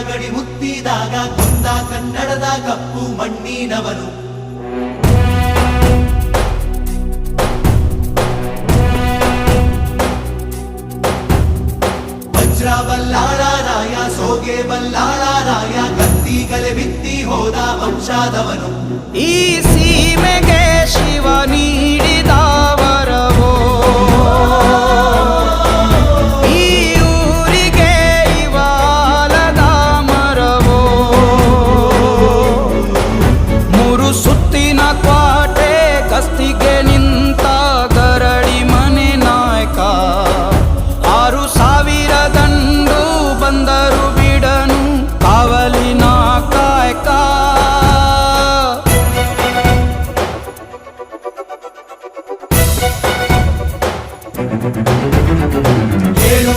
ಗಡಿ ಮುತ್ತಿದಾಗ ಕೊಂದ ಕನ್ನಡದ ಕಪ್ಪು ಮಣ್ಣಿನವನು. ವಜ್ರ ಬಲ್ಲಾಳರಾಯ ಸೋಗೆ ಬಲ್ಲಾಳರಾಯ ಗದ್ದಿಗಲೆ ಬಿತ್ತಿ ಹೋದ ವಂಶಾದವನು. ಈ ಸೀಮೆಗೆ ಶಿವ ನೀಡಿದ ವರವೋ, ಈ ಊರಿಗೆ ಇವಾಲದ ಮರವೋ, ಮೂರು ಸುತ್ತಿನ ಕ್ವಾಟೆ ಗಸ್ತಿಗೆ ನಿಂತ ಗರಡಿ ಮನೆ ನಾಯಕ. 6,000 ದಂಡು ಬಂದರು ಬಿಡನು ಕಾವಲಿನ ಕಾಯಕ. ಏಳು